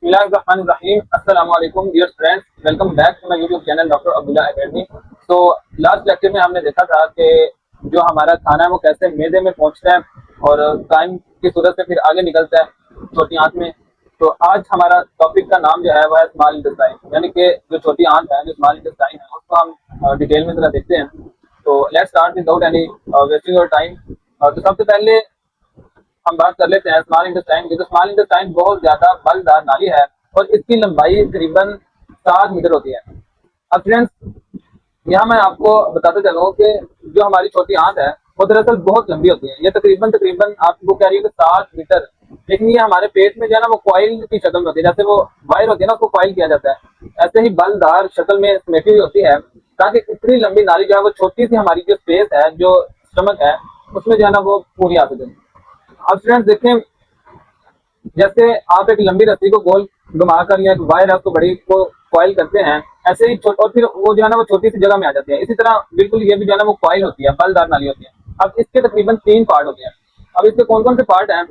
बिस्मिल्लाहिर्रहमानिर्रहीम। अस्सलाम वालेकुम dear friends, welcome back to my YouTube channel doctor Abdullah academy. तो लास्ट लेक्चर में हमने देखा था कि जो हमारा खाना है वो कैसे मैदे में पहुंचता है और टाइम की सूरत से फिर आगे निकलता है छोटी आंत में। तो आज हमारा टॉपिक का नाम जो है वह है स्मॉल इंटेस्टाइन, यानी कि जो छोटी आंत है, जो स्मॉल इंटेस्टाइन है, उसको हम डिटेल में जरा देखते हैं। तो let's start without any wasting your time. तो सबसे पहले हम बात कर लेते हैं स्मॉल इंटेस्टाइन की। तो स्मॉल इंटेस्टाइन बहुत ज्यादा बलदार नाली है और इसकी लंबाई तकरीबन 7 मीटर होती है। अब फ्रेंड्स, यहाँ मैं आपको बताते चलूँ कि जो हमारी छोटी आंत है वो दरअसल बहुत लंबी होती है। ये तकरीबन तकरीबन आपको कह रही है कि 7 मीटर, लेकिन ये हमारे पेट में जो है ना वो कॉइल की शक्ल में होती है। जैसे वो वायर होती है ना, उसको कॉइल किया जाता है, ऐसे ही बलदार शक्ल में समेटी हुई होती है, ताकि इतनी लंबी नाली जो है वो छोटी सी हमारी जो स्पेस है, जो स्टमक है, उसमें जो है ना वो पूरी आ सके। अब फ्रेंड्स देखें, जैसे आप एक लंबी रस्सी को गोल घुमाकर या एक वायर आपको बड़ी को कॉइल करते हैं, ऐसे ही और फिर वो जो है ना वो छोटी सी जगह में आ जाती है। इसी तरह बिल्कुल ये भी जो है ना वो कॉइल होती है, बलदार नाली होती है। अब इसके तकरीबन 3 पार्ट होते हैं। अब इसके कौन कौन से पार्ट हैं?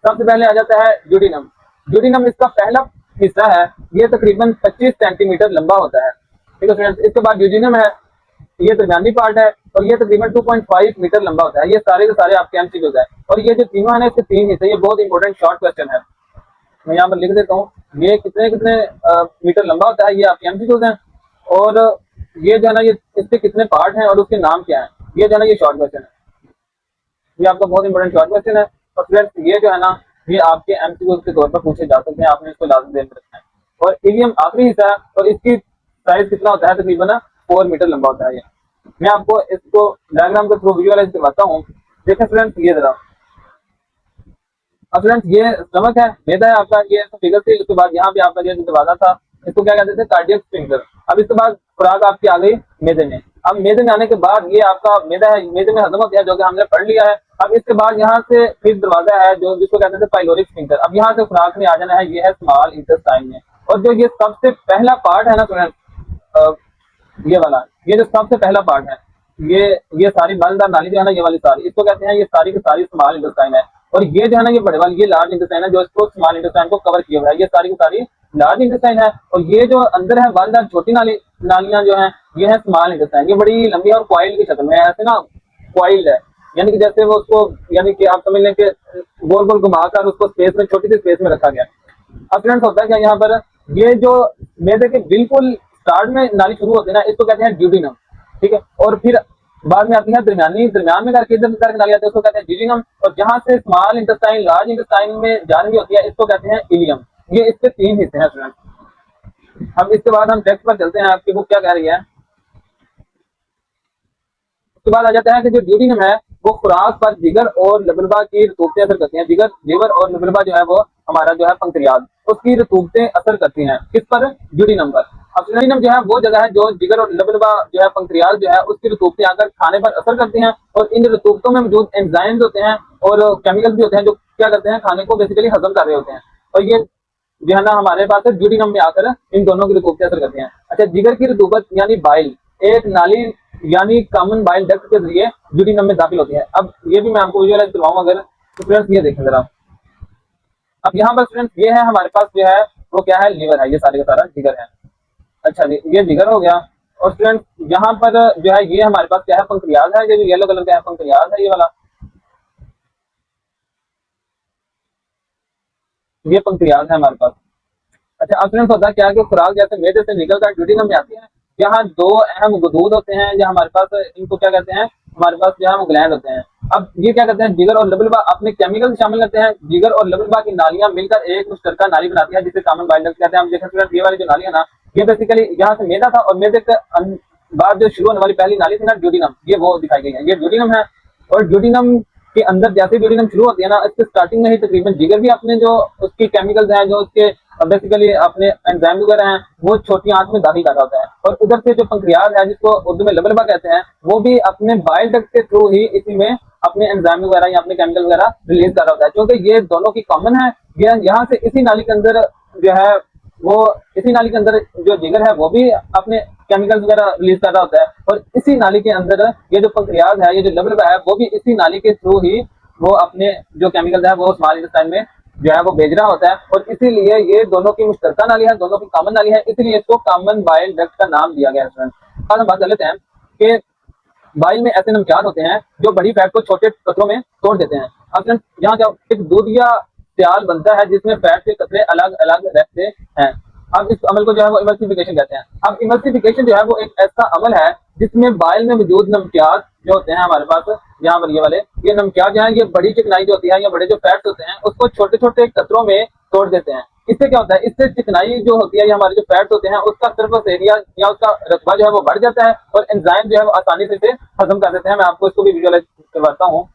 सबसे पहले आ जाता है ड्यूडिनम। ड्यूडिनम इसका पहला हिस्सा है, ये तकरीबन 25 सेंटीमीटर लंबा होता है। ठीक है फ्रेंड्स, इसके बाद ड्यूडिनम है, ये दरमियानी पार्ट है और ये तकरीबन 2.5 मीटर लंबा होता है। ये सारे के सारे आपके एमसीक्यूज है और ये जो तीनों है ना, इसके 3 हिस्से। ये बहुत इंपॉर्टेंट शॉर्ट क्वेश्चन है, मैं यहाँ पर लिख देता हूँ। ये कितने कितने मीटर लंबा होता है, ये आपके एमसीक्यूज हैं। और ये जो है ना, ये इसके कितने पार्ट हैं और उसके नाम क्या है, ये जो है ना ये शॉर्ट क्वेश्चन है। ये आपका बहुत इंपॉर्टेंट शॉर्ट क्वेश्चन है। और फ्रेंड्स, ये जो है ना ये आपके एमसीक्यूज के तौर पर पूछे जा सकते हैं, आपने इसको लाजमी ध्यान में रखना है। और इलियम आखिरी हिस्सा है और इसकी साइज कितना होता है, तकरीबन 4 मीटर लंबा होता है। ये मैं आपको इसको डायग्राम के थ्रू विजुअलाइज करवाता हूँ। देखें फ्रेंड्स, ये जरा। अब फ्रेंड्स, ये स्टमक है, मैदा है आपका, ये फिगर थी। उसके बाद यहाँ पे आपका जो दरवाजा था, इसको क्या कहते थे? Cardiac sphincter. अब इसके बाद खुराक आपकी आ गई मैदे में। अब मैदे में आने के बाद ये आपका मैदा है, मैदे में हजम होता है, जो कि हमने पढ़ लिया है। अब इसके बाद यहाँ से फिर दरवाजा है जो जिसको कहते थे पाइलोरिक स्फिंक्टर। अब यहाँ से खुराक में आ जाना है, ये है स्मॉल इंटेस्टाइन में। और जो ये सबसे पहला पार्ट है ना फ्रेंड्स, ये वाला, ये जो सबसे पहला पार्ट है, ये सारी बालदार नाली जो है ना, ये वाली सारी, इसको कहते हैं, ये सारी की सारी स्मॉल इंटेस्टाइन है। और ये जो है ना, ये बड़े वाली, ये लार्ज इंटेस्टाइन है जो इसको स्मॉल इंटेस्टाइन को कवर किया हुआ है। ये सारी की सारी लार्ज इंटेस्टाइन है। और ये जो अंदर है बालदार छोटी नालियां जो है, ये है स्मॉल इंटेस्टाइन। ये बड़ी लंबी और कॉइल की शक्ल में है, ऐसे ना कॉइल्ड है, यानी कि जैसे वो उसको, यानी कि आप समझ लें कि गोल गोल घुमाकर उसको स्पेस में, छोटी सी स्पेस में रखा गया। अब फ्रेंड्स, होता है क्या यहाँ पर, ये जो मैदे के बिल्कुल स्टार्ट में नाली शुरू होती है ना, इसको कहते हैं ड्यूडिनम। ठीक है, और फिर बाद में आती है दरमियान में करके इधर करके नाली आती है, उसको कहते हैं ड्यूडिनम। और जहां से स्मॉल इंटेस्टाइन लार्ज इंटेस्टाइन में जा रही होती है, इसको कहते हैं इलियम। ये इसके 3 हिस्से हैं फ्रेंड्स। अब इसके बाद हम टेक्स्ट पर चलते हैं, आपकी बुक क्या कह रही है। उसके बाद आ जाता है कि जो ड्यूडिनम है वो खुराक पर जिगर और लबलबा की रतूबतें असर करती हैं। जिगर, लीवर और लबलबा जो है वो हमारा जो है पंक्रियाज, उसकी रतूबतें असर करती हैं। किस पर? ड्यूडिनम पर। अब ड्यूडिनम जो है वो जगह है जो जिगर और लबलबा जो है पंक्रियाज जो है उसकी रतूबतें आकर खाने पर असर करती हैं। और इन रतूबतों में मौजूद एंजाइम्स होते हैं और केमिकल्स भी होते हैं, जो क्या करते हैं, खाने को बेसिकली हजम कर रहे होते हैं। और ये जो है ना हमारे पास ड्यूडिनम में आकर इन दोनों की रतूबतें असर करती हैं। अच्छा, जिगर की रतूबत यानी बाइल एक नाली यानी कॉमन बाइल डक्ट के जरिए ड्यूडिनम में दाखिल होती है। अब ये भी मैं आपको विजुअलाइज करवाऊं अगर, तो फ्रेंड्स ये देखें जरा। अब यहाँ पर फ्रेंड्स ये है हमारे पास जो है वो क्या है, लीवर है, ये सारे का सारा जिगर है। अच्छा जी, ये जिगर हो गया। और फ्रेंड्स यहाँ पर जो है ये हमारे पास क्या है, पंक्रियाज है। ये जो येलो कलर का है पंक्रियाज है, ये वाला, ये पंक्रियाज है हमारे पास। अच्छा, अब फ्रेंड्स होता क्या है कि खुराक जैसे मैदे से निकलकर ड्यूडिनम में आती है। यहाँ दो अहम गुदूद होते हैं जो हमारे पास, इनको क्या कहते हैं, हमारे पास जो है वो ग्लैंड होते हैं। अब ये क्या करते हैं, जिगर और लबलबा अपने केमिकल शामिल करते हैं। जिगर और लबलबा की नालियां मिलकर एक मुश्तरका नाली बनाती है, जिसे कॉमन बाइल डक्ट कहते हैं। हम देखें फ्रेंड्स, ये वाली जो नाली है ना, ये बेसिकली यहाँ से मैदा था और मैदे के बाद जो शुरू होने वाली पहली नाली थी ना, ड्यूडिनम, ये वो दिखाई गई है, ये ड्यूडिनम है। और ड्यूडिनम के अंदर जैसे ड्यूडिनम शुरू होती है ना, इसके स्टार्टिंग में ही तकरीबन जिगर भी अपने जो उसकी केमिकल्स हैं, जो उसके बेसिकली अपने एंजाइम वगैरह हैं, वो छोटी आंत में दाखिल कर रहा होता है। और उधर से जो पंक्रियाज है, जिसको उर्दू में लबलबा कहते हैं, वो भी अपने बाइल डक्ट के थ्रू ही इसी में अपने एंजाइम वगैरह या अपने केमिकल वगैरह रिलीज कर रहा होता है। क्योंकि ये दोनों की कॉमन है। ये यहाँ से इसी नाली के अंदर जो है वो, इसी नाली के अंदर जो जिगर है वो भी अपने केमिकल्स वगैरह रिलीज कर रहा होता है। और इसी नाली के अंदर ये जो पंक्रियाज है, ये जो लबलबा है, वो भी इसी नाली के थ्रू ही वो अपने जो केमिकल है वो स्मॉल इंटेस्टाइन में जो है वो भेज रहा होता है, और इसीलिए ये दोनों की मुश्तरका नाली है, दोनों की कॉमन नाली है, इसीलिए इसको कॉमन बाइल डक्ट का नाम दिया गया है। आज हम बात कर लेते हैं कि बाइल में ऐसे नमकियात होते हैं जो बड़ी फैट को छोटे कतरों में तोड़ देते हैं। अब फ्रेंड्स यहाँ क्या एक दूध या प्याल बनता है जिसमें फैट के कतरे अलग अलग रहते हैं। अब इस अमल को जो है वो इमल्सिफिकेशन कहते हैं। अब इमल्सिफिकेशन जो है वो एक ऐसा अमल है जिसमें बाइल में मौजूद नमकियात जो होते हैं हमारे पास यहाँ पर ये वाले, ये नमकियात जो है ये बड़ी चिकनाई जो होती है या बड़े जो फैट्स होते हैं उसको छोटे छोटे कतरों में तोड़ देते हैं। इससे क्या होता है, इससे चिकनाई जो होती है या हमारे जो फैट्स होते हैं उसका सरफेस एरिया या उसका रकबा जो है वो बढ़ जाता है और एंजाइम जो है वो आसानी से इसे हजम कर देते हैं। मैं आपको इसको भी विजुअलाइज करवाता हूँ।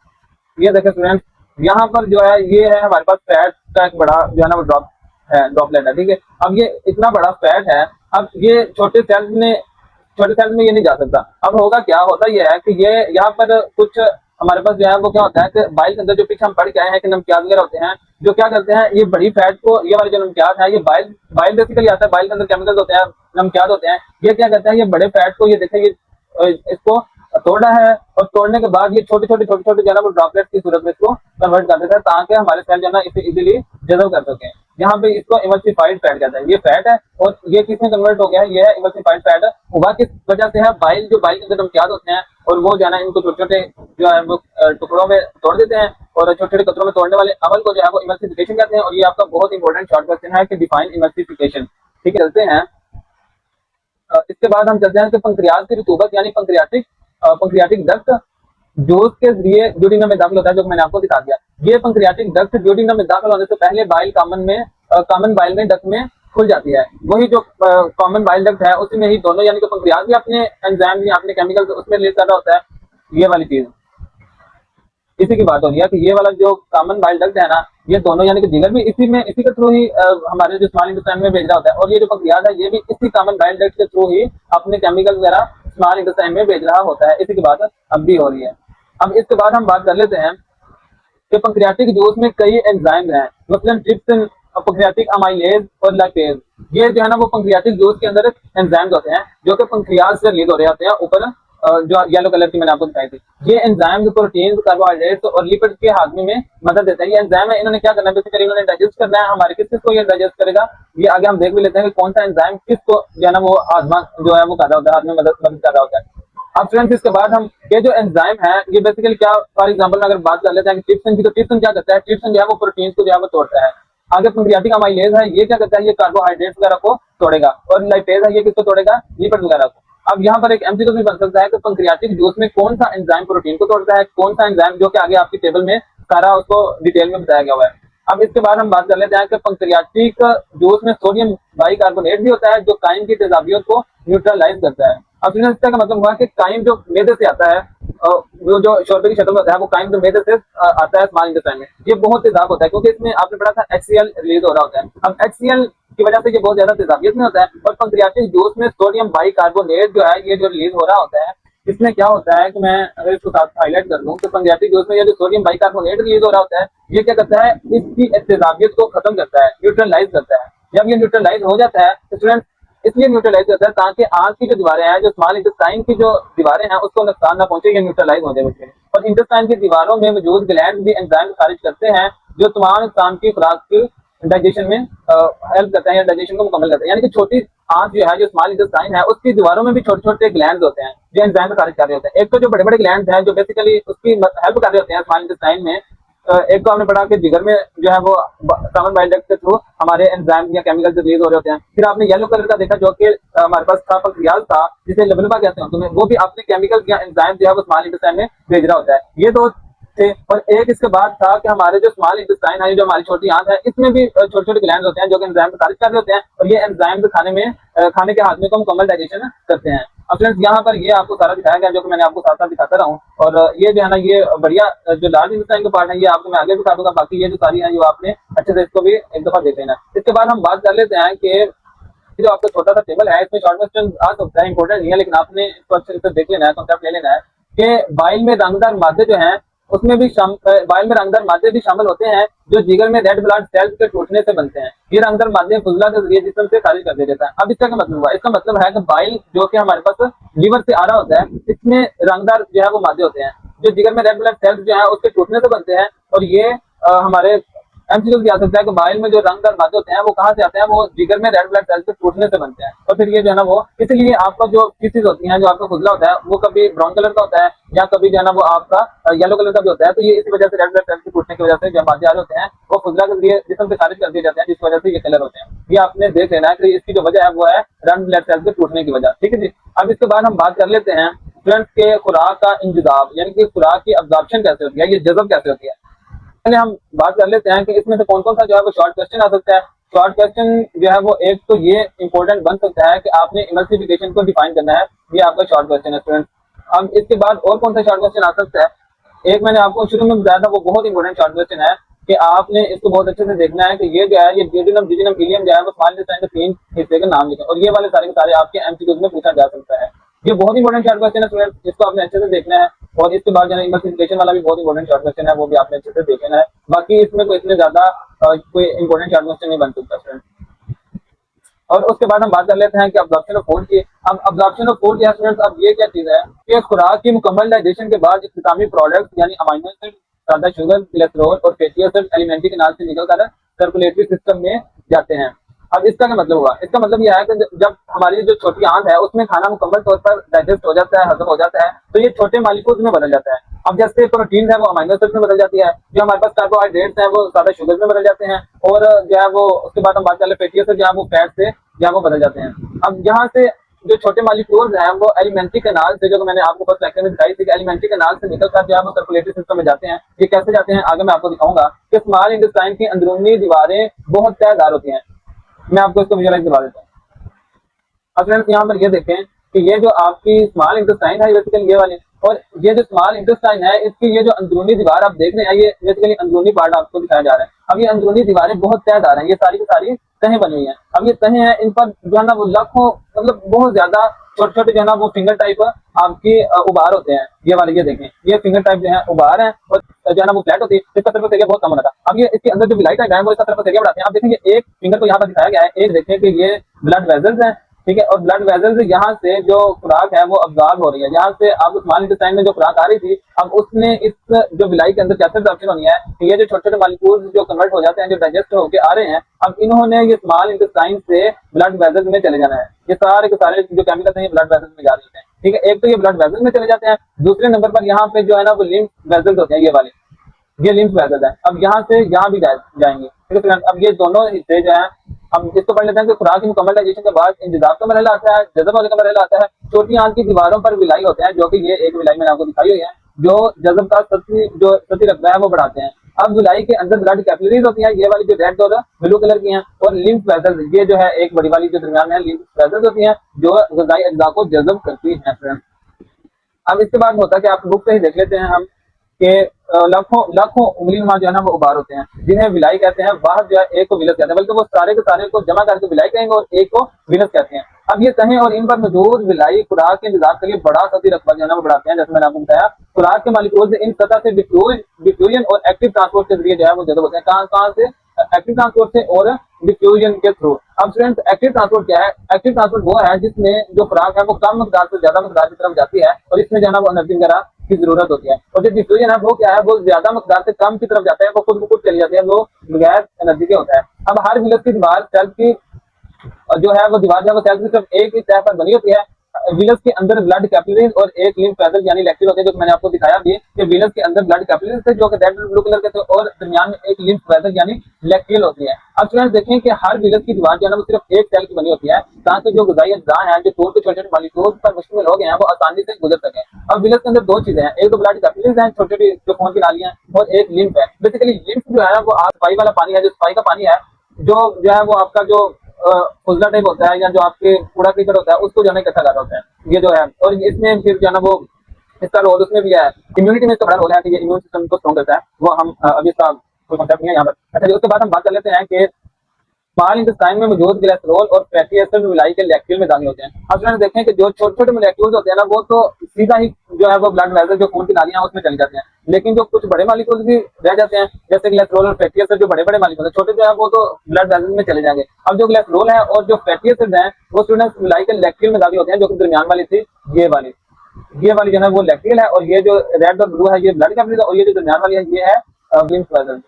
ये देखें स्टूडेंट, यहाँ पर जो है ये है हमारे पास फैट का एक बड़ा जो है ना वो ड्रॉपलेट है, ठीक है। अब ये इतना बड़ा फैट है, अब ये छोटे सेल्स में ये नहीं जा सकता। अब होगा क्या, होता ये है कि ये यहाँ पर कुछ हमारे पास जो है वो क्या होता है कि बाइल के अंदर जो पीछे हम पढ़ के आए हैं कि नमकियात वगैरह होते हैं जो क्या करते हैं, ये बड़ी फैट को, ये वाले जो नमकियात है ये बाइल बाइल बेसिकली आता है, बाइल के अंदर केमिकल्स होते हैं, नमकियात होते हैं, ये क्या करते हैं, ये बड़े फैट को ये देखें ये इसको तोड़ा है और तोड़ने के बाद ये छोटे छोटे जो है ना वो ड्रॉपलेट की सूरत में इसको कन्वर्ट कर देता है ताकि हमारे सेल जो है ना इसे इजीली जज़ब कर सके। यहाँ पे इसको इमल्सिफाइड फैट कहते हैं। ये फैट है और ये किस में कन्वर्ट हो गया है, ये है इमल्सिफाइड फैट। हुआ किस वजह से है, बाइल जो बाइल के अंदर नमकियात होते हैं और वो जो है ना इनको छोटे छोटे जो है वो टुकड़ों में तोड़ देते हैं और छोटे छोटे कतरों में तोड़ने वाले अमल को जो है वो इमल्सिफिकेशन कहते हैं। और ये आपका बहुत इंपॉर्टेंट शॉर्ट क्वेश्चन है कि डिफाइन इमल्सिफिकेशन, ठीक है। चलते हैं इसके बाद हम चलते हैं कि पंक्रियाज की रतूबत यानी पंक्रियाटिक डक्ट जोश के जरिए ड्यूडिनम में दाखिल होता है, जो मैंने आपको दिखा दिया। ये पंक्रियाटिक डक्ट ड्यूडिनम में दाखिल होने से पहले बाइल कॉमन बाइल में डक्ट में खुल जाती है। वही जो कॉमन बाइल डक्ट है उसी में ही दोनों यानी कि पंक्रियाज भी अपने एंजाइम या अपने केमिकल उसमें रिलीज कर रहा होता है। ये वाली चीज इसी की बात हो रही है कि ये वाला जो कॉमन बाइल डक्ट है ना, ये दोनों यानी कि जिगर भी इसी के थ्रू ही हमारे जो स्मॉल इंटेस्टाइन में भेज रहा होता है, और ये जो पंक्रियाज है ये भी इसी कॉमन बाइल डक्ट के थ्रू ही अपने केमिकल वगैरह स्मॉल इंटेस्टाइन में भेज रहा होता है। इसी की बात अब भी हो रही है। अब इसके बाद हम बात कर लेते हैं कि पैंक्रियाटिक जूस में कई एंजाइम हैं, मतलब ट्रिप्सिन, पैंक्रियाटिक अमाइलेज और लैक्टेज। ये जो है ना वो पैंक्रियाटिक जूस के अंदर एंजाइम्स होते हैं जो कि पैंक्रियाज से रिलीज हो रहे होते हैं ऊपर जो येलो कलर की मैंने आपको दिखाई थी। ये एंजाइम्स प्रोटीन, कार्बोहाइड्रेट्स और लिपिड के हाजमे में मदद देते हैं। ये एंजाइम है, इन्होंने क्या करना है, बेसिकली इन्होंने डाइजेस्ट करना है हमारे किस को ये डाइजेस्ट करेगा, ये आगे हम देख भी लेते हैं कि कौन सा एंजाइम किसको जो है ना वो हाजमा जो है वो कर रहा होता है, हाजमे मदद कर रहा होता है। अब फ्रेंड्स इसके बाद हम ये जो एंजाइम है ये बेसिकली क्या, फॉर एग्जांपल अगर बात कर लेते हैं कि ट्रिप्सिन की, तो ट्रिप्सिन क्या करता है, ट्रिप्सिन जो है वो प्रोटीन को जो है वो तोड़ता है। आगे पैंक्रियाटिक अमाइलेज है, ये क्या करता है, ये कार्बोहाइड्रेट्स वगैरह को तोड़ेगा, और लाइपेज है ये किसको तोड़ेगा, लिपिड वगैरह को। अब यहाँ पर एक एमसीक्यू भी बन सकता है कि पैंक्रियाटिक जूस में कौन सा एंजाइम प्रोटीन को तोड़ता है, कौन सा एंजाइम, जो कि आगे आपकी टेबल में सारा उसको डिटेल में बताया गया हुआ है। अब इसके बाद हम बात कर लेते हैं कि पैंक्रियाटिक जूस में सोडियम बाइकार्बोनेट भी होता है जो काइम की तेजाबियत को न्यूट्रलाइज करता है। अब इसका मतलब हुआ कि काइम जो मैदे से आता है, वो जो शोरबे की शक्ल में होता है, वो काइम जो मैदे से आता है स्मॉल इंटेस्टाइन में, ये बहुत तेजाब होता है क्योंकि इसमें आपने पढ़ा था HCl रिलीज हो रहा होता है। अब HCl की वजह से ये बहुत ज्यादा तेजाबियत में होता है, और पैंक्रियाटिक जूस में सोडियम बाइकार्बोनेट जो है ये जो रिलीज हो रहा होता है, इसमें क्या होता है कि मैं अगर इसको साथ हाईलाइट कर दूं तो पैंक्रियाटिक जूस में ये जो सोडियम बाइकार्बोनेट रिलीज हो रहा होता है, ये क्या करता है, इसकी तेजाबियत को खत्म करता है, न्यूट्रलाइज करता है। जब ये न्यूट्रलाइज हो जाता है तो स्टूडेंट्स इसलिए न्यूट्रलाइज करता है ताकि आंत की जो दीवारें हैं, जो स्मॉल इंटेस्टाइन की जो दीवारें हैं, उसको नुकसान ना पहुंचे, ये न्यूट्रलाइज हो जाए। और इंटेस्टाइन की दीवारों में मौजूद ग्लैंड भी एंजाइम खारिज करते हैं जो तमाम इंसान की खुराक की डाइजेशन में हेल्प करते हैं या डाइजेशन को मुकम्मल करते हैं। यानी कि छोटी आंत जो है, जो स्मॉल इंटेस्टाइन है, उसकी दीवारों में भी छोटे छोटे ग्लैंड होते हैं जो एंजाइम खारिज कर रहे होते हैं। एक तो जो बड़े बड़े ग्लैंड हैं जो बेसिकली उसकी हेल्प कर रहे होते हैं स्मॉल इंटेस्टाइन में, एक तो आपने पढ़ा कि जिगर में जो है वो कॉमन बाइल डक्ट के थ्रू हमारे एंजाइम या केमिकल रिलीज हो रहे होते हैं। फिर आपने येलो कलर का देखा जो कि हमारे पास था पैंक्रियाज था, जिसे लबलबा कहते हैं तुम्हें, वो भी अपने केमिकल या एंजाइम जो है वो स्मॉल इंटेस्टाइन में भेज रहा होता है। ये दो थे, और एक इसके बाद था कि हमारे जो स्मॉल इंटेस्टाइन है, जो हमारी छोटी आंत है, इसमें भी छोटे छोटे ग्लैंड होते हैं जो कि एंजाइम को खारिज कर रहे होते हैं, और ये एंजाइम खाने के हाजमे को मुकम्मल डाइजेशन करते हैं। अब फ्रेंड्स यहाँ पर ये आपको सारा दिखाया गया जो कि मैंने आपको साथ साथ दिखाता रहा हूँ, और ये जो है ना ये बढ़िया जो लार्ज इंटेस्टाइन का पार्ट है ये आपको मैं आगे दिखा दूंगा। बाकी ये जो सारी है जो आपने अच्छे से इसको भी एक दफा देख लेना। इसके बाद हम बात कर लेते हैं कि जो आपका छोटा सा टेबल है इसमें शॉर्ट क्वेश्चन आ सकता है, इंपॉर्टेंट नहीं है, लेकिन आपने इसको अच्छे से देख लेना है, कॉन्सेप्ट ले लेना है कि बाइल में रंगदार मादे जो हैं उसमें भी बाइल में रंगदार मादे भी शामिल होते हैं जो जिगर में रेड ब्लड सेल्स के टूटने से बनते हैं। ये रंगदार मादे फुजला के जरिए जिस्म से खारिज कर दिया जाता है। अब इसका क्या मतलब हुआ, इसका मतलब है कि बाइल जो कि हमारे पास लीवर से आ रहा होता है, इसमें रंगदार जो है वो मादे होते हैं जो जिगर में रेड ब्लड सेल्स जो है उसके टूटने से बनते हैं, और ये हमारे एमसीक्यू क्या सकता है कि बाइल में जो रंगदार धागे होते हैं वो कहाँ से आते हैं, वो जिगर में रेड ब्लड सेल्स के टूटने से बनते हैं। और फिर ये जो है ना वो इसलिए आपका जो फीसिस होती है, जो आपका खुजला होता है वो कभी ब्राउन कलर का होता है या कभी जो है ना वो आपका येलो कलर का भी होता है। तो ये इस वजह से रेड ब्लड सेल्स के टूटने की वजह से जो हमारे जो होते हैं वो खुजला के जरिए जिस्म से खारिज कर दिए जाते हैं, जिस वजह से ये कलर होते हैं। ये आपने देख लेना है कि इसकी जो वजह है वो है रेड ब्लड सेल्स के टूटने की वजह। ठीक है जी। अब इसके बाद हम बात कर लेते हैं स्टूडेंट्स के खुराक का इंतजाम, यानी कि खुराक की अब्जॉर्प्शन कैसे होती है, ये जज़ब कैसे होती है। पहले हम बात कर लेते हैं कि इसमें से कौन कौन सा जो है वो शॉर्ट क्वेश्चन आ सकता है। शॉर्ट क्वेश्चन जो है वो एक तो ये इंपॉर्टेंट बन सकता है कि आपने इमल्सिफिकेशन को डिफाइन करना है, ये आपका शॉर्ट क्वेश्चन है स्टूडेंट। अब इसके बाद और कौन सा शॉर्ट क्वेश्चन आ सकता है, एक मैंने आपको शुरू में बताया था वो बहुत इंपॉर्टेंट शॉर्ट क्वेश्चन है कि आपने इसको बहुत अच्छे से देखना है कि ये जो है ये ड्यूडेनम जिजिनम इलियम जो है वो स्मॉल इंटेस्टाइन के 3 हिस्से के नाम लिखें, और ये वाले सारे के सारे आपके एमसीक्यूज में पूछा जा सकता है। ये बहुत इंपॉर्टेंट शॉर्ट क्वेश्चन है स्टूडेंट, इसको आपने अच्छे से देखना है। और इसके बाद जो है इमल्सिफिकेशन वाला भी बहुत इंपॉर्टेंट शॉर्ट क्वेश्चन है, वो भी आपने अच्छे से देखना है। बाकी इसमें कोई इतने ज्यादा कोई इंपॉर्टेंट शॉर्ट क्वेश्चन नहीं बन सकता स्टूडेंट। और उसके बाद हम बात कर लेते हैं कि अब्जॉर्प्शन ऑफ फूड की। अब अब्जॉर्प्शन ऑफ फूड स्टूडेंट्स, अब ये क्या चीज है कि खुराक की मुकम्मल डाइजेशन के बाद इख्तितामी प्रोडक्ट यानी अमाइनो एसिड, सादा शुगर, कोलेस्ट्रॉल और फैटी एसिड एलिमेंट्री कैनाल से निकलकर सर्कुलेटरी सिस्टम में जाते हैं। अब इसका क्या मतलब हुआ, इसका मतलब यह है कि जब हमारी जो छोटी आंत है उसमें खाना मुकम्मल तौर पर डाइजेस्ट हो जाता है, हजम हो जाता है, तो ये छोटे मालिक्यूल्स में बदल जाता है। अब जैसे प्रोटीन है वो अमाइनो एसिड में बदल जाती है, जो हमारे पास कार्बोहाइड्रेट्स हैं वो सादा शुगर में बदल जाते हैं, और जो है वो उसके बाद हम बात कर ले फैटी एसिड जो है वो फैट से जो है वो बदल जाते हैं। अब यहाँ से जो छोटे मालिक्यूल्स हैं वो एलिमेंट्री कैनाल से, जो मैंने आपको फर्स्ट लेक्चर में दिखाई थी, एलिमेंट्री कैनाल से निकलकर जो है वो सर्कुलेटरी सिस्टम में जाते हैं। ये कैसे जाते हैं आगे मैं आपको दिखाऊंगा कि स्मॉल इंटेस्टाइन की अंदरूनी दीवारें बहुत तयदार होती हैं। मैं आपको इसको विजुअलाइज करवा देता हूँ। अब फ्रेंड्स यहाँ पर ये देखें कि ये जो आपकी स्मॉल इंटेस्टाइन है बेसिकली ये वाली, और ये जो स्मॉल इंटेस्टाइन है इसकी ये जो अंदरूनी दीवार आप देख रहे हैं ये बेसिकली अंदरूनी पार्ट आपको दिखाया जा रहा है। अब ये अंदरूनी दीवारें बहुत तयदार हैं, ये सारी की सारी तहें बनी हुई हैं। अब ये तहें हैं, इन पर जो है ना वो लाखों मतलब बहुत ज्यादा छोटे छोटे जो है ना वो फिंगर टाइप आपकी उबार होते हैं। ये वाले ये देखें, ये फिंगर टाइप जो है उबार है, और जो है ना वो फ्लैट होती है, इसका सरफेस एरिया बहुत कम होता था। अब ये इसके अंदर जो विलाइट है वो इसका सरफेस एरिया बढ़ाते हैं। आप देखेंगे एक फिंगर को यहाँ पर दिखाया गया है, एक देखें कि ये ब्लड वेजल्स हैं, ठीक है, और ब्लड वेजल्स यहाँ से जो खुराक है वो अब्जॉर्ब हो रही है। यहाँ से अब स्मॉल इंटेस्टाइन में जो खुराक आ रही थी, अब उसने इस जो विलाई के अंदर कैसे एब्जॉर्प्शन होनी है, ये जो छोटे छोटे मॉलिक्यूल्स जो कन्वर्ट हो जाते हैं, जो डाइजेस्ट होकर आ रहे हैं, अब इन्होंने ये स्मॉल इंटेस्टाइन से ब्लड वेजल्स में चले जाना है। ये सारे के सारे जो केमिकल्स हैं ये ब्लड वेजल्स में जा रहे हैं। ठीक है, एक तो ये ब्लड वेजल्स में चले जाते हैं, दूसरे नंबर पर यहाँ पे जो है ना वो लिम्फ वेजल्स होते हैं, ये वाले ये लिम्फ वेजल्स हैं। अब यहाँ से यहाँ भी जाएंगे। ठीक है, अब ये दोनों हिस्से जो है हम इसको पढ़ लेते हैं कि खुराक की मुकम्मल डाइजेशन के बाद इंतजाम का मरहला आता है, जज़ब होने का मरहला आता है। छोटी आंत की दीवारों पर विलाई होते हैं, जो कि ये एक विलाई मैंने आपको दिखाई हुई है, जो जज़ब का सती रकबा है वो बढ़ाते हैं। अब विलाई के अंदर ब्लड कैपिलरीज होती हैं, ये वाली जो रेड और ब्लू कलर की हैं, और लिम्फ वेजल्स ये जो है एक बड़ी वाली जो दरमियान में लिम्फ वेजल्स होती हैं जो ग़िज़ाई अज्जा को जज़ब करती हैं फ्रेंड्स। अब इसके बाद होता है कि आप बुक से ही देख लेते हैं हम कि लाखों लाखों उंगली नुमा जो है ना वो उबार होते हैं, जिन्हें विलाई कहते हैं। बाहर जो है एक को विलस कहते हैं, बल्कि वो सारे के सारे को जमा करके विलाई कहेंगे और एक को विलस कहते हैं। अब ये तहें और इन पर मौजूद विलाई खुराक के इंतजाम के लिए बड़ा सती रकबा जो है ना वो बढ़ाते हैं। जैसे मैंने आपको बताया, खुराक के मालिक्यूल इन सतह से डिफ्यूजन और एक्टिव ट्रांसपोर्ट के जरिए जो है वो जज़ब होते हैं। कहाँ से? एक्टिव ट्रांसपोर्ट से और डिफ्यूजन के थ्रू। अब स्टूडेंट्स एक्टिव ट्रांसपोर्ट क्या है? एक्टिव ट्रांसपोर्ट वो है जिसमें जो खुराक है वो कम मकदार से ज्यादा मकदार की तरफ जाती है, और इसमें जो है ना वो एनर्जी वगैरह की जरूरत होती है। और जो डिफ्यूजन है वो क्या है? वो ज्यादा मकदार से कम की तरफ जाता है, वो खुद ब खुद चली जाती है, वो बगैर एनर्जी के होता है। अब हर विलस की दीवार सेल की जो है वो दीवार जो है वो सेल की सिर्फ एक ही तह पर बनी होती है। विलस के अंदर ब्लड कैपिलरीज और एक लिम्फ वेसल यानी लैक्टिल होते हैं, जो मैंने आपको दिखाया भी कि विलस के अंदर ब्लड कैपिलरीज थे जो कि रेड ब्लू कलर के थे, और दरमियान में एक लिम्फ वेसल यानी लैक्टिल होती है। अब स्टूडेंट्स देखें कि हर विलस की दीवार जो है ना वो सिर्फ एक सेल की बनी होती है, ताकि जो ग़िज़ाई अज्जा हैं जो छोटे छोटे मॉलिक्यूल्स पर मुश्तमिल हो गए हैं वो आसानी से गुजर सके। अब विलस के अंदर दो चीजें हैं, एक तो ब्लड कैपिलरीज हैं छोटे छोटे जो खून की नालियां, और एक लिम्फ है। बेसिकली लिम्फ जो है ना वो सफाई वाला पानी है, जो सफाई का पानी है, जो है वो आपका जो फुजला टाइप होता है या जो आपके कूड़ा क्रिकेट होता है उसको जो है इकट्ठा कर रहा होता है, ये जो है। और इसमें फिर जो है ना वो इसका रोल उसमें भी है, इम्यूनिटी में इसका बड़ा रोल है कि ये इम्यून सिस्टम को स्ट्रॉन्ग करता है। वो हम अभी इसका कोई कॉन्सेप्ट नहीं है यहाँ पर। अच्छा जी, उसके बाद हम बात कर लेते हैं कि स्मॉल इंटेस्टाइन में मौजूद कोलेस्ट्रॉल और फैटी एसिड विलाई के लैक्टिल में दाखिल होते हैं। अब स्टूडेंट देखें कि जो छोटे छोटे मोलेक्यूल्स होते हैं ना वो तो सीधा ही जो है वो ब्लड वेसल जो खून की नालियां उसमें चली जाते हैं, लेकिन जो कुछ बड़े मॉलिक्यूल्स भी रह जाते हैं जैसे कोलेस्ट्रॉल और फैटी एसिड, जो बड़े बड़े मॉलिक्यूल छोटे जो है वो तो ब्लड वेसल में चले जाएंगे। अब जो कोलेस्ट्रॉल है और जो फैटी एसिड है वो स्टूडेंट्स विलाई के लैक्टिल में दाखिल होते हैं, जो कि दरमियान वाली थी ये वाली जो है वो लैक्टिल है, और ये जो रेड और ब्लू है ये ब्लड कैपिलरीज है, और ये जो दरमियान वाली है ये है लिम्फ वेसल।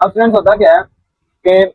अब स्टूडेंट्स होता क्या है कि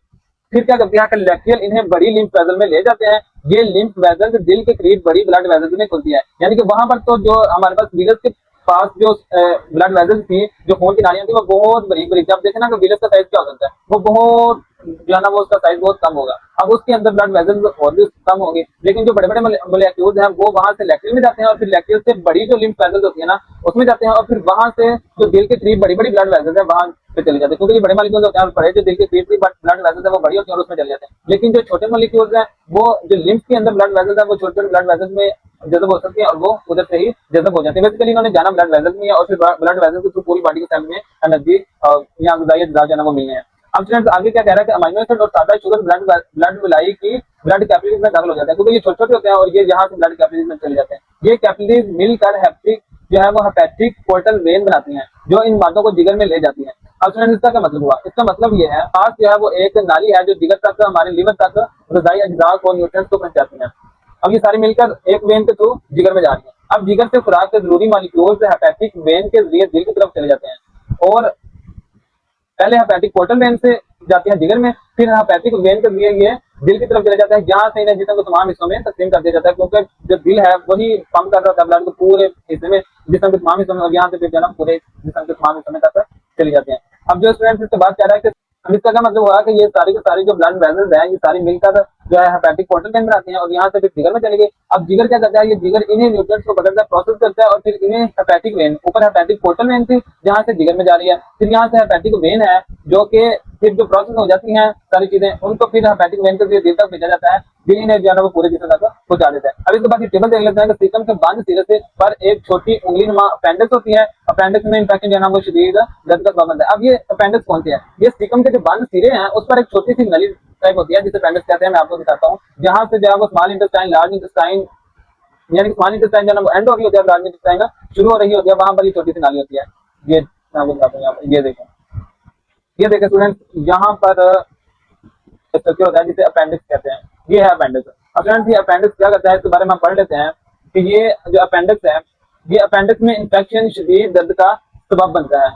फिर क्या करते हैं, लेक्टियल इन्हें बड़ी लिम्फ वेसल में ले जाते हैं। ये लिम्फ वेसल दिल के करीब बड़ी ब्लड वेसल में खुलती है, यानी कि वहां पर तो जो हमारे पास विलस के पास जो ब्लड वेसल थी, जो खून की नालियां थी, वो बहुत बड़ी बड़ी थी। आप देखें ना कि विलस का साइज क्या हो सकता है, वो बहुत जो है ना वो उसका साइज बहुत कम होगा। अब उसके अंदर ब्लड वेसल और भी कम होंगे, लेकिन जो बड़े बड़े मोलेक्यूल्स हैं वो वहां से लैक्टियल में जाते हैं और फिर लैक्टियल से बड़ी जो लिम्फ वेसल्स होती है ना उसमें जाते हैं और फिर वहां से जो दिल के करीब बड़ी बड़ी ब्लड वेसल्स है वहां पे चले जाते हैं, क्योंकि ये बड़े मॉलिक्यूल्स होते हैं बड़े जो दिल के करीब ब्लड वेसल्स है वो बड़ी होती है और उसमें चले जाते हैं। लेकिन जो छोटे मॉलिक्यूल्स हैं वो जो लिम्फ के अंदर ब्लड वेसल्स है वो छोटे छोटे ब्लड वेसल्स में जज्ब हो सकती है और वो उधर से ही जज्ब हो जाते हैं। बेसिकली इन्होंने जाना ब्लड वेसल्स में और फिर ब्लड वेसल्स के थ्रू पूरी बॉडी के सेल में एनर्जी या ग़िज़ाई अज़्ज़ा जो है वो मिलने हैं। अब स्टूडेंट्स आगे क्या कह रहा है कि अमीनो एसिड और सादा शुगर ब्लड विलाई की ब्लड कैपिलरीज में दाखिल हो जाता है, क्योंकि ये छोटे छोटे होते हैं और ये यहाँ से ब्लड कैपिलरीज में चले जाते हैं। ये कैपिलरीज मिलकर हेपेटिक जो है वो हेपेटिक पोर्टल वेन बनाती हैं जो इन मादों को जिगर में ले जाती हैं। अब स्टूडेंट इसका क्या मतलब हुआ, इसका मतलब ये है पास जो है वो एक नाली है जो जिगर तक हमारे लीवर तक ग़िज़ाई अज्जा को न्यूट्रिएंट्स को पहुंचाती है। अब ये सारी मिलकर एक वेन के थ्रू जिगर में जा रही है। अब जिगर से खुराक के जरूरी मॉलिक्यूल्स हेपेटिक वेन के जरिए दिल की तरफ चले जाते हैं और पहले हेपेटिक पोर्टल वेन से जाती है जिगर में, फिर हेपेटिक वेन के जरिए ये दिल की तरफ चले जाता है, जहां से इन्हें जिस्म को तमाम हिस्सों में तकसीम कर दिया जाता है, क्योंकि जो दिल है वही पंप कर रहा होता है ब्लड को पूरे हिस्से में, जिस्म के तमाम हिस्सों में, और यहाँ से फिर जन्म पूरे जिस्म के तमाम हिस्सों में तक चली जाते हैं। अब जो स्टूडेंट इसके बाद कह रहा है कि अब इसका क्या मतलब हुआ कि ये सारी की सारी जो ब्लड वेसल्स हैं ये सारी मिलकर जो है हेपेटिक पोर्टल वेन बनाती हैं और यहाँ से फिर जिगर में चली गई। अब जिगर क्या करता है, ये जिगर इन्हें न्यूट्रिएंट्स को पकड़ता है, प्रोसेस करता है और फिर इन्हें हेपेटिक वेन, ऊपर हेपेटिक पोर्टल वेन थी जहाँ से जिगर में जा रही है, फिर यहाँ से हेपेटिक वेन है जो कि फिर जो प्रोसेस हो जाती हैं सारी चीजें उनको फिर हेपेटिक वेन के जरिए दिल तक भेजा जाता है, दिल इन्हें जो है वो पूरे जिस्म तक पहुंचा देता है। अब इसके बाद ये टेबल देख लेते हैं कि सिस्टम के बंद सिरे से पर एक छोटी उंगली नुमा अपेंडिक्स होती है। अपेंडिक्स में इन्फेक्शन जो है वो शदीद दर्द का सबब है। अब ये अपेंडिक्स कौन सी है, ये सिस्टम के जो बंद सिरे हैं उस पर एक छोटी सी नली टाइप होती है जिसे अपेंडिक्स कहते हैं। मैं आपको दिखाता हूँ, जहां से जो है वो स्मॉल इंटेस्टाइन, लार्ज इंटेस्टाइन, यानी कि स्मॉल इंटेस्टाइन जो है एंड हो रही होती है, लार्ज इंटेस्टाइन शुरू हो रही होती है, वहां पर ये छोटी सी नाली होती है। ये मैं आपको दिखाता हूँ, यहाँ पर ये देखें स्टूडेंट, यहाँ पर स्ट्रक्चर होता है जिसे अपेंडिक्स कहते हैं। ये है अपेंडिक्स। अब स्टूडेंट ये अपेंडिक्स क्या करता है इसके बारे में हम पढ़ लेते हैं कि ये जो अपेंडिक्स है ये अपेंडिक्स में इंफेक्शन शदीद दर्द का सबब बनता है।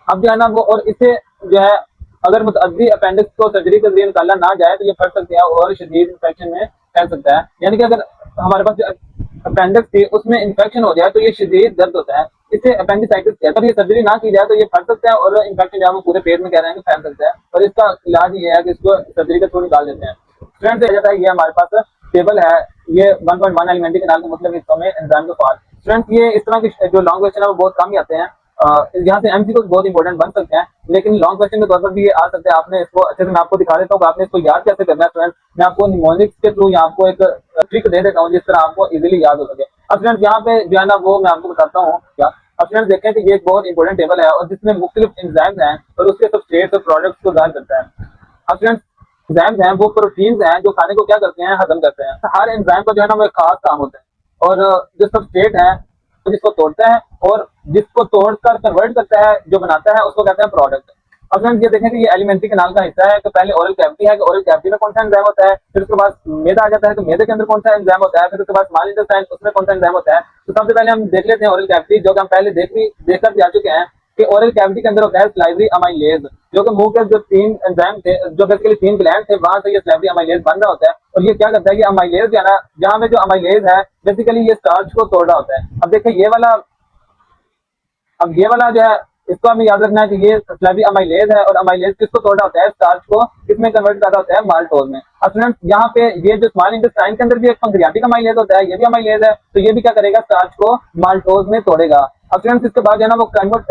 अब जो है ना वो, और इसे जो है अगर मुतअद्दी अपेंडिक्स को सर्जरी के जरिए निकाला ना जाए तो ये फट सकता है और शदीद इंफेक्शन में फैल सकता है। यानी कि अगर हमारे पास जो अपेंडिक्स थी उसमें इंफेक्शन हो जाए तो ये शदीद दर्द होता है, इसे अपेंडिसाइटिस कहते हैं। अगर ये सर्जरी ना की जाए तो ये फट सकता है और इन्फेक्शन जो है वो पूरे पेट में कह रहे हैं कि फैल सकता है, और इसका इलाज ये है कि इसको सर्जरी के थ्रू निकाल देते हैं। स्टूडेंट आ जाता है, ये हमारे पास टेबल है, ये 1.1 एलिमेंट्री कैनाल के मुख्तलिफ हिस्सों में एंजाइम के फाल्ट। स्टूडेंट ये इस तरह के जो लॉन्ग क्वेश्चन है वो बहुत कम ही आते हैं, यहाँ से एमसीक्यू बहुत इंपॉर्टेंट बन सकते हैं, लेकिन लॉन्ग क्वेश्चन के तौर पर भी ये आ सकते हैं। आपने इसको अच्छे से मैं आपको दिखा देता हूँ, आपने इसको याद कैसे करना है। स्टूडेंट मैं आपको निमोनिक्स के थ्रू यहाँ आपको एक ट्रिक दे देता हूँ जिस तरह आपको इजीली याद हो सके। अब स्टूडेंट यहाँ पे जो है ना वो मैं आपको बताता हूँ क्या। अब स्टूडेंट देखें कि ये एक बहुत इंपॉर्टेंट टेबल है और जिसमें मुख्तलिफ एंजाइम्स हैं और उसके सबस्ट्रेट्स और प्रोडक्ट्स को जाहिर करता है। अब स्टूडेंट एंजाइम्स हैं वो प्रोटीन्स हैं जो खाने को क्या करते हैं, हजम करते हैं। हर एंजाइम का जो है ना वो एक खास काम होता है, और जो सबस्ट्रेट है तो जिसको तोड़ता है और जिसको तोड़कर कन्वर्ट करता है, जो बनाता है, उसको कहते हैं प्रोडक्ट। अब फ्रेंड्स ये देखें कि ये एलिमेंट्री कैनाल का हिस्सा है कि पहले ओरल कैविटी है कि ओरल कैविटी में कौन सा एंजाइम होता है, फिर उसके बाद मैदा आ जाता है तो मैदे के अंदर कौन सा एंजाइम होता है, फिर उसके बाद स्मॉल इंटेस्टाइन उसमें कौन सा एंजाइम होता है। तो सबसे पहले हम देख लेते हैं ओरल कैविटी, जो कि हम पहले देखकर भी आ चुके हैं कि ओरल कैविटी के अंदर होता है स्लाइवरी अमाइलेज, जो कि मुंह के जो तीन एंजाइम थे, जो बेसिकली तीन ग्लैंड थे, वहां से ये स्लाइवरी अमाइलेज बन रहा होता है। और ये क्या करता है कि अमाइलेज जो है ना, जहां पे जो अमाइलेज है बेसिकली ये स्टार्च को तोड़ रहा होता है। अब देखिए ये वाला जो है इसको हमें याद रखना है कि ये स्लाइवरी अमाइलेज है, और अमाइलेज किसको तोड़ रहा होता है, स्टार्च को किसमें कन्वर्ट कर रहा होता है, माल्टोज में। अब स्टूडेंट यहाँ पे ये जो स्मॉल इंटेस्टाइन के अंदर भी एक पैंक्रियाटिक अमाइलेज होता है, ये भी अमाइलेज है, तो ये भी क्या करेगा, स्टार्च को माल्टोज में तोड़ेगा। अब स्टूडेंट इसके बाद जो है ना वो कन्वर्ट,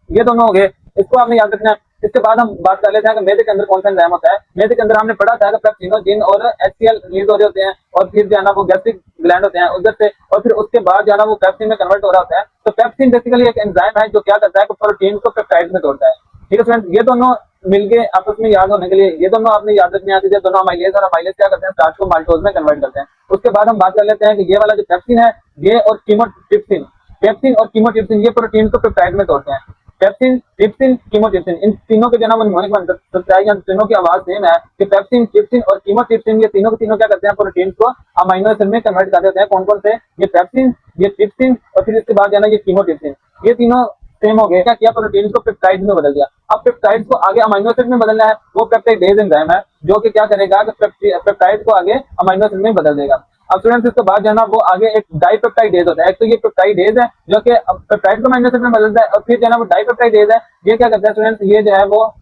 ये दोनों हो गए, इसको आपने याद रखना है। इसके बाद हम बात कर लेते हैं कि मैदे के अंदर कौन सा एंजाइम होता है। मैदे के अंदर हमने पढ़ा था कि पेप्सिनोजिन और एचसीएल रिलीज हो रहे होते हैं, और फिर जो है ना वो गैस्ट्रिक ग्लैंड होते हैं उधर से, और फिर उसके बाद जो है ना वो पेप्सिन में कन्वर्ट हो रहा होता है। तो पेप्सिन बेसिकली एक एंजाइम है जो क्या करता है कि प्रोटीन को पेप्टाइड में तोड़ता है। ठीक है फ्रेंड्स, ये दोनों मिलके आपस में याद होने के लिए ये दोनों आपने याद रखने आते हैं। दोनों अमाइलेज और अमाइलेज क्या करते हैं, स्टार्च को माल्टोज में कन्वर्ट करते हैं। उसके बाद हम बात कर लेते हैं कि ये वाला जो पेप्सिन है, ये और कीमोट्रिप्सिन, पेप्सिन और कीमोट्रिप्सिन ये प्रोटीन को पेप्टाइड में तोड़ते हैं। पेप्सिन, ट्रिप्सिन, कीमोट्रिप्सिन, इन तीनों के जो है निमोनिक बन सकता है, या तीनों की आवाज सेम है कि पेप्सिन, ट्रिप्सिन और कीमोट्रिप्सिन, ये तीनों के तीनों क्या करते हैं, प्रोटीन को अमीनो एसिड में कन्वर्ट कर देते हैं। कौन कौन से, ये पेप्सिन, ये ट्रिप्सिन और फिर इसके बाद जो है ना ये कीमोट्रिप्सिन, ये तीनों सेम हो गए। क्या किया, प्रोटीन को पेप्टाइड में बदल दिया। अब पेप्टाइड को आगे अमीनो एसिड में बदलना है, वो पेप्टाइडेज एंजाइम है जो कि क्या करेगा कि पेप्टाइड को आगे अमीनो एसिड में बदल देगा। अब स्टूडेंट्स इसके बाद जो है ना वो आगे एक डाइपेप्टाइडेज होता है। एक तो ये पेप्टाइडेज है जो कि पेप्टाइड को अमीनो एसिड में बदलता है, और फिर जो है ना वो डाइपेप्टाइडेज है, ये क्या करता है स्टूडेंट्स, ये जो है वो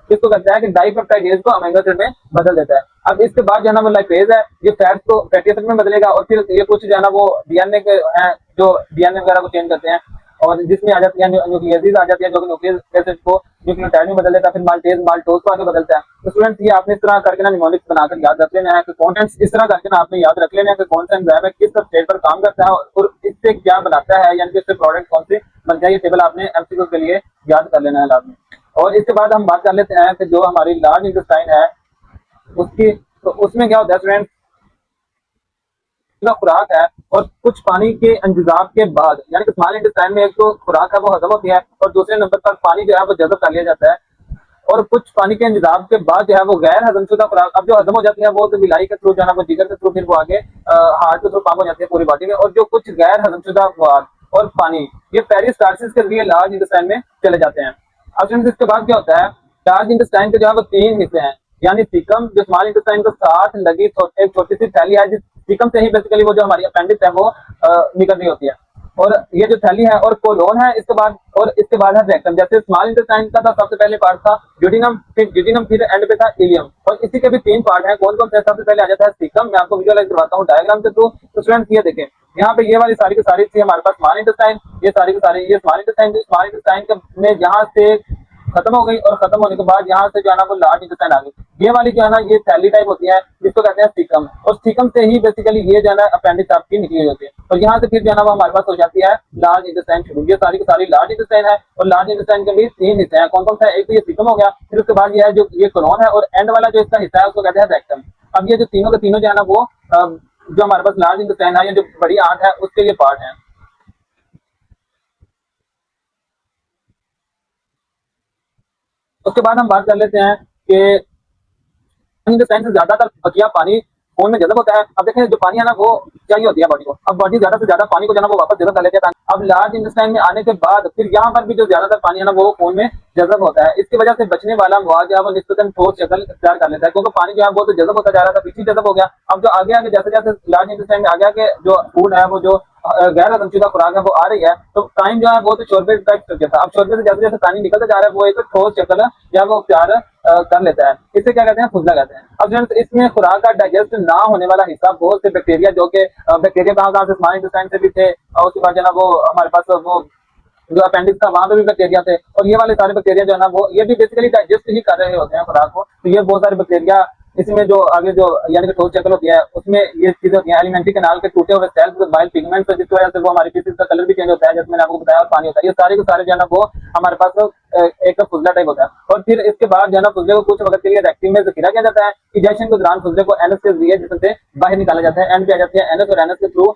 इसको करता है कि डाइपेप्टाइडेज को अमीनो एसिड में बदल देता है। अब इसके बाद जो है ना वो लाइपेज है, ये फैट्स को फैटी एसिड में बदलेगा, और फिर ये कुछ जो है ना वो डीएनए के हैं जो डीएनए वगैरह को चेंज करते हैं, और जिसमें आ जाती है न्यूक्लियस आ जाती है जो कि न्यूक्लिक एसिड को न्यूक्लियोटाइड में बदल देता है, फिर माल्टेज माल्टोज को आगे बदलता है। तो स्टूडेंट्स ये आपने इस तरह करके ना निमोनिक्स बनाकर याद रख लेना है कि कॉन्टेंट्स इस तरह करके ना आपने याद रख लेना है कि कौन सा एंजाइम है, किस स्टेज पर काम करता है और इससे क्या बनाता है, यानी कि इससे प्रोडक्ट कौन से बनता है। ये टेबल आपने एमसीक्यू के लिए याद कर लेना है लाजमी। और इसके बाद हम बात कर लेते हैं कि जो हमारी लार्ज इंटेस्टाइन है उसकी, तो उसमें क्या होता है स्टूडेंट, खुराक है और कुछ पानी के इंतजाम के बाद, यानी कि स्मॉल इंटेस्टाइन में एक तो खुराक है वो हजम होती है, और दूसरे नंबर पर पानी जो है वो जज़ब कर लिया जाता है, और कुछ पानी के इंतजाम के बाद जो है वो गैर हजमशुदा खुराक अब जो हजम हो जाती है वो तो बिलाई के थ्रू जो है ना वो जिगर के थ्रू फिर वो आगे हार्ट के थ्रू पंप हो जाती है पूरी बॉडी में, और जो कुछ गैर हजमशुदा खुराक और पानी ये पेरिस्टालसिस के जरिए लार्ज इंटेस्टाइन में चले जाते हैं। अब इसके बाद क्या होता है, लार्ज इंटेस्टाइन के जो है वो तीन हिस्से हैं, यानी सीकम जो स्मॉल इंटेस्टाइन के साथ लगी एक छोटी सी थैली है, जिस सीकम से ही बेसिकली वो जो हमारी अपेंडिक्स है वो निकल रही होती है, और ये जो थैली है और कोलोन है इसके बाद, और इसके बाद है रेक्टम। जैसे स्मॉल इंटेस्टाइन का था सबसे पहले पार्ट था ड्यूडिनम, फिर एंड पे था इलियम, और इसी के भी तीन पार्ट हैं। कौन कौन से? सबसे पहले आ जाता है सीकम। मैं आपको विजुअलाइज करवाता हूँ डायग्राम के थ्रू। तो स्टूडेंट्स ये देखें, यहाँ पे ये वाली सारी की सारी थी हमारे पास स्मॉल इंटेस्टाइन, ये सारी की सारी ये स्मॉल इंटेस्टाइन थी। स्मॉल इंटेस्टाइन में यहाँ से खत्म हो गई, और खत्म होने के बाद यहाँ से जो है ना वो लार्ज इंटेस्टाइन आ गई। ये वाली जो है ना ये थैली टाइप होती है, जिसको कहते हैं सीकम, और सीकम से ही बेसिकली ये जो है ना अपेंडिक्स आपकी निकली हुई होती है, और यहाँ से फिर जो है ना वो हमारे पास हो जाती है लार्ज इंटेस्टाइन शुरू। ये सारी की सारी लार्ज इंटेस्टाइन है, और लार्ज इंटेस्टाइन के भी तीन हिस्से हैं। कौन कौन सा है? एक तो ये सीकम हो गया, फिर उसके बाद ये है जो ये कोलोन है, और एंड वाला जो इसका हिस्सा है उसको कहते हैं रेक्टम। अब ये जो तीनों के तीनों जो है ना वो जो हमारे पास लार्ज इंटेस्टाइन है, ये जो बड़ी आंत है उसके ये पार्ट है। उसके बाद हम बात कर लेते हैं कि इंटेस्टाइन से ज्यादातर बकिया पानी खून में जज़ब होता है। अब देखें जो पानी है ना वो चाहिए होती है बॉडी को, अब बॉडी ज्यादा से ज्यादा पानी को जो है ना वो वापस जज़ब कर लेते हैं। अब लार्ज इंटेस्टाइन में आने के बाद फिर यहाँ पर भी जो ज्यादातर पानी है ना वो खून में जज़ब होता है। इसकी वजह से बचने वाला मवाद जो है वो निस्बतन ठोस शक्ल इख्तियार कर लेता है, क्योंकि पानी जो है वो तो जज़ब होता जा रहा था, पीछे जज़ब हो गया। अब जो आगे आगे जैसे जैसे लार्ज इंटेस्टाइन में आ गया कि जो फूड है वो जो गैर हजमशुदा खुराक है वो आ रही है, तो टाइम जो है वो तो शोरबे टाइप कर था। अब शोरबे से जैसे जैसे पानी निकलता जा रहा है वो एक ठोस शक्ल या वो इख्तियार कर लेता है। इसे क्या कहते हैं? फुजला कहते हैं। अब जो इसमें खुराक का डाइजेस्ट ना होने वाला हिस्सा बहुत से बैक्टीरिया, जो कि बैक्टीरिया कहाँ से स्मॉल इंटेस्टाइन से भी थे, और उसके बाद जो है ना वो हमारे पास वो जो अपेंडिक्स था वहां पे भी बैक्टीरिया थे, और ये वाले सारे बैक्टीरिया जो है ना वो ये भी बेसिकली डाइजेस्ट ही कर रहे होते हैं खुराक को। तो ये बहुत सारे बैक्टीरिया इसमें जो आगे जो यानी कि ठोस चक्र होती है उसमें ये चीजें होती है, एलिमेंट्री कैनाल के टूटे हुए सेल्स बाइल पिगमेंट्स, जिसकी वजह से वो हमारी फीसिस का कलर भी चेंज होता है, जैसे मैंने आपको बताया, और पानी होता है। ये सारे के सारे जो है ना वो हमारे पास एक फुजला टाइप होता है। और फिर इसके बाद जो है ना फुजले को कुछ वक्त के लिए रेक्टिंग में जखीरा किया जाता है। इजेक्शन के दौरान फुजले को एनएस के जरिए जिसम से बाहर निकाला जाता है। एंड पे आ जाती है एनएस, और एनएस के थ्रू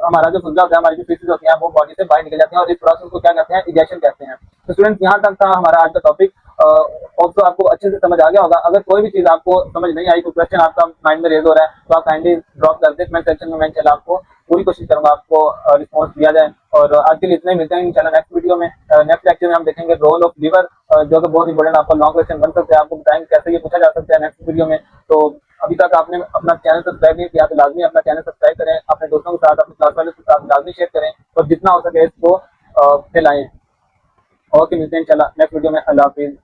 हमारा जो फुजला होता है, हमारी जो फीसिस होती है वो बॉडी से बाहर निकल जाती है, और इस प्रोसेस को क्या कहते हैं? इजेक्शन कहते हैं। तो स्टूडेंट्स यहाँ तक था हमारा आज का टॉपिक। ऑल्सो आपको अच्छे से समझ आ गया होगा। अगर कोई भी चीज आपको समझ नहीं आई, कोई क्वेश्चन आपका माइंड में रेज हो रहा है, तो आप काइंडली ड्रॉप कर दे कमेंट सेक्शन में। मैं इंशाल्लाह आपको पूरी कोशिश करूंगा आपको रिस्पॉन्स दिया जाए। और आज के लिए इतना ही, मिलते हैं इंशाल्लाह नेक्स्ट वीडियो में। नेक्स्ट लेक्चर में हम देखेंगे रोल ऑफ लीवर, जो कि बहुत इंपॉर्टेंट आपका लॉन्ग क्वेश्चन बन सकता है। आपको बताएंगे कैसे ये पूछा जा सकता है नेक्स्ट वीडियो में। तो अभी तक आपने अपना चैनल सब्सक्राइब नहीं किया तो लाजमी अपना चैनल सब्सक्राइब करें, अपने दोस्तों के साथ, अपने क्लास वालों के साथ लाजमी शेयर करें, और जितना हो सके इसको फैलाएं। ओके, मिलते हैं इंशाल्लाह नेक्स्ट वीडियो में। अल्लाह हाफिज़।